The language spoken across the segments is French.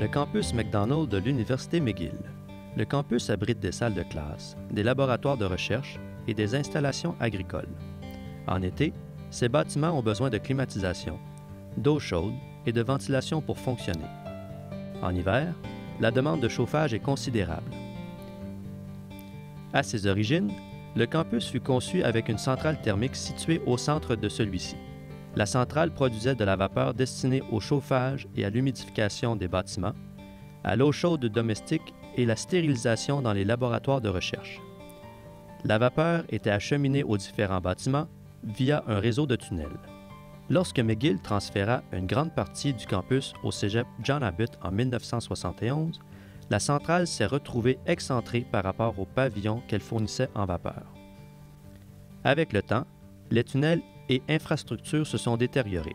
Le campus McDonald de l'Université McGill. Le campus abrite des salles de classe, des laboratoires de recherche et des installations agricoles. En été, ces bâtiments ont besoin de climatisation, d'eau chaude et de ventilation pour fonctionner. En hiver, la demande de chauffage est considérable. À ses origines, le campus fut conçu avec une centrale thermique située au centre de celui-ci. La centrale produisait de la vapeur destinée au chauffage et à l'humidification des bâtiments, à l'eau chaude domestique et la stérilisation dans les laboratoires de recherche. La vapeur était acheminée aux différents bâtiments via un réseau de tunnels. Lorsque McGill transféra une grande partie du campus au cégep John Abbott en 1971, la centrale s'est retrouvée excentrée par rapport au pavillon qu'elle fournissait en vapeur. Avec le temps, les tunnels et infrastructures se sont détériorés.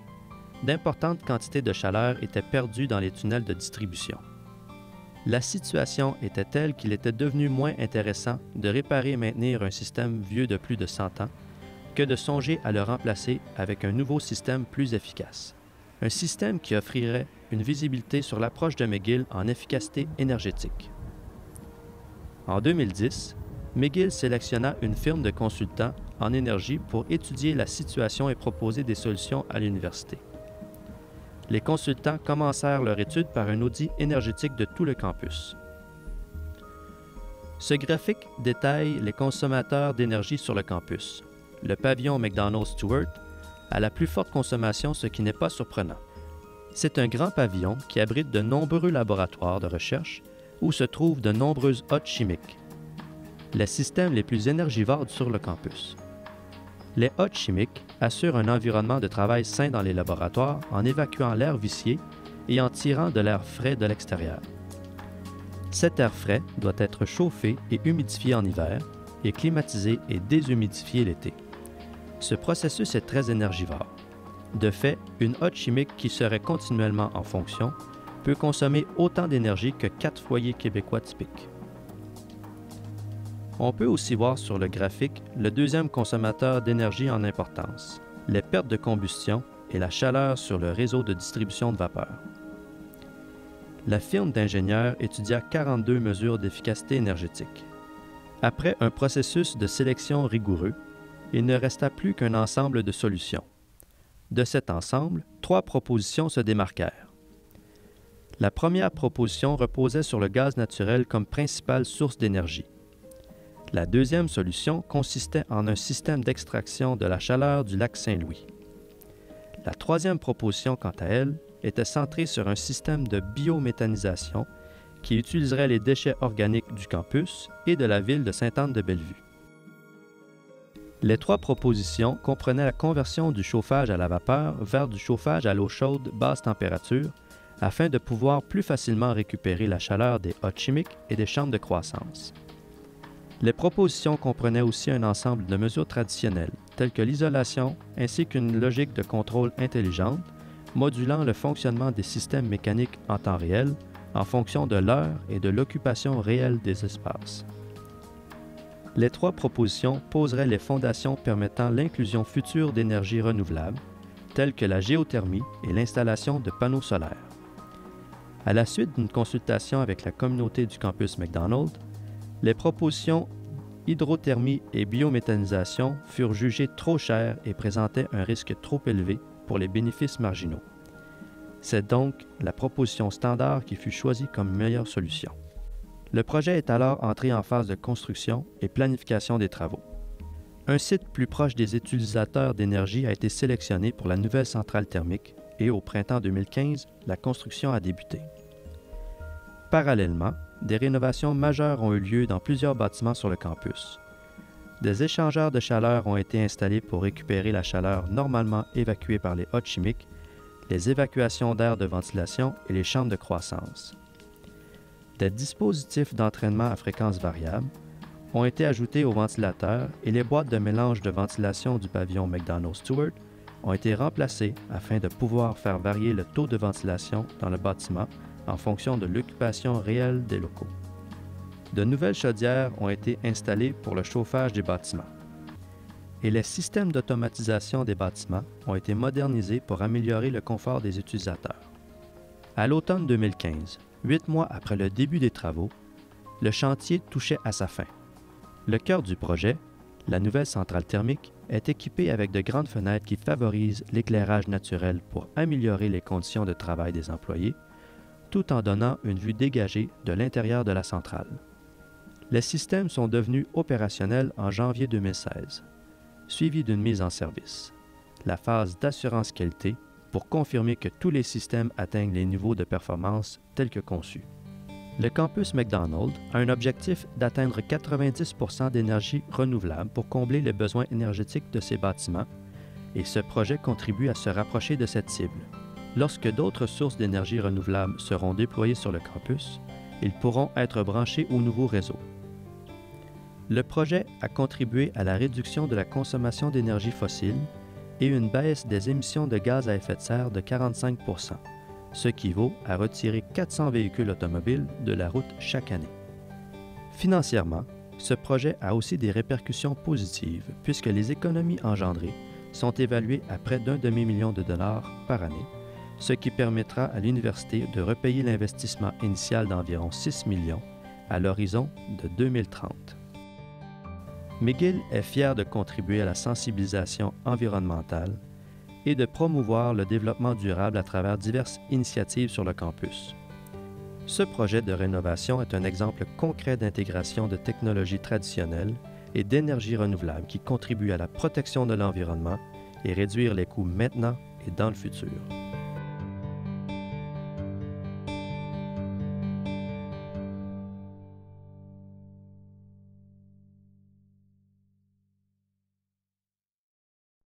D'importantes quantités de chaleur étaient perdues dans les tunnels de distribution. La situation était telle qu'il était devenu moins intéressant de réparer et maintenir un système vieux de plus de 100 ans que de songer à le remplacer avec un nouveau système plus efficace. Un système qui offrirait une visibilité sur l'approche de McGill en efficacité énergétique. En 2010, McGill sélectionna une firme de consultants en énergie pour étudier la situation et proposer des solutions à l'université. Les consultants commencèrent leur étude par un audit énergétique de tout le campus. Ce graphique détaille les consommateurs d'énergie sur le campus. Le pavillon McDonald Stewart a la plus forte consommation, ce qui n'est pas surprenant. C'est un grand pavillon qui abrite de nombreux laboratoires de recherche où se trouvent de nombreuses hottes chimiques, les systèmes les plus énergivores sur le campus. Les hottes chimiques assurent un environnement de travail sain dans les laboratoires en évacuant l'air vicié et en tirant de l'air frais de l'extérieur. Cet air frais doit être chauffé et humidifié en hiver et climatisé et déshumidifié l'été. Ce processus est très énergivore. De fait, une hotte chimique qui serait continuellement en fonction peut consommer autant d'énergie que 4 foyers québécois typiques. On peut aussi voir sur le graphique le deuxième consommateur d'énergie en importance, les pertes de combustion et la chaleur sur le réseau de distribution de vapeur. La firme d'ingénieurs étudia 42 mesures d'efficacité énergétique. Après un processus de sélection rigoureux, il ne resta plus qu'un ensemble de solutions. De cet ensemble, 3 propositions se démarquèrent. La première proposition reposait sur le gaz naturel comme principale source d'énergie. La deuxième solution consistait en un système d'extraction de la chaleur du lac Saint-Louis. La troisième proposition, quant à elle, était centrée sur un système de biométhanisation qui utiliserait les déchets organiques du campus et de la ville de Sainte-Anne-de-Bellevue. Les 3 propositions comprenaient la conversion du chauffage à la vapeur vers du chauffage à l'eau chaude basse température afin de pouvoir plus facilement récupérer la chaleur des hottes chimiques et des chambres de croissance. Les propositions comprenaient aussi un ensemble de mesures traditionnelles, telles que l'isolation ainsi qu'une logique de contrôle intelligente, modulant le fonctionnement des systèmes mécaniques en temps réel en fonction de l'heure et de l'occupation réelle des espaces. Les 3 propositions poseraient les fondations permettant l'inclusion future d'énergies renouvelables, telles que la géothermie et l'installation de panneaux solaires. À la suite d'une consultation avec la communauté du campus McDonald, les propositions hydrothermie et biométhanisation furent jugées trop chères et présentaient un risque trop élevé pour les bénéfices marginaux. C'est donc la proposition standard qui fut choisie comme meilleure solution. Le projet est alors entré en phase de construction et planification des travaux. Un site plus proche des utilisateurs d'énergie a été sélectionné pour la nouvelle centrale thermique et au printemps 2015, la construction a débuté. Parallèlement, des rénovations majeures ont eu lieu dans plusieurs bâtiments sur le campus. Des échangeurs de chaleur ont été installés pour récupérer la chaleur normalement évacuée par les hottes chimiques, les évacuations d'air de ventilation et les chambres de croissance. Des dispositifs d'entraînement à fréquence variable ont été ajoutés aux ventilateurs et les boîtes de mélange de ventilation du pavillon McDonald Stewart ont été remplacées afin de pouvoir faire varier le taux de ventilation dans le bâtiment en fonction de l'occupation réelle des locaux. De nouvelles chaudières ont été installées pour le chauffage des bâtiments. Et les systèmes d'automatisation des bâtiments ont été modernisés pour améliorer le confort des utilisateurs. À l'automne 2015, 8 mois après le début des travaux, le chantier touchait à sa fin. Le cœur du projet, la nouvelle centrale thermique, est équipée avec de grandes fenêtres qui favorisent l'éclairage naturel pour améliorer les conditions de travail des employés, tout en donnant une vue dégagée de l'intérieur de la centrale. Les systèmes sont devenus opérationnels en janvier 2016, suivi d'une mise en service, la phase d'assurance qualité pour confirmer que tous les systèmes atteignent les niveaux de performance tels que conçus. Le campus McDonald a un objectif d'atteindre 90% d'énergie renouvelable pour combler les besoins énergétiques de ses bâtiments, et ce projet contribue à se rapprocher de cette cible. Lorsque d'autres sources d'énergie renouvelable seront déployées sur le campus, ils pourront être branchés au nouveau réseau. Le projet a contribué à la réduction de la consommation d'énergie fossile et une baisse des émissions de gaz à effet de serre de 45%, ce qui vaut à retirer 400 véhicules automobiles de la route chaque année. Financièrement, ce projet a aussi des répercussions positives puisque les économies engendrées sont évaluées à près d'1 demi-million de dollars par année, ce qui permettra à l'université de repayer l'investissement initial d'environ 6 millions à l'horizon de 2030. McGill est fier de contribuer à la sensibilisation environnementale et de promouvoir le développement durable à travers diverses initiatives sur le campus. Ce projet de rénovation est un exemple concret d'intégration de technologies traditionnelles et d'énergie renouvelable qui contribuent à la protection de l'environnement et réduire les coûts maintenant et dans le futur.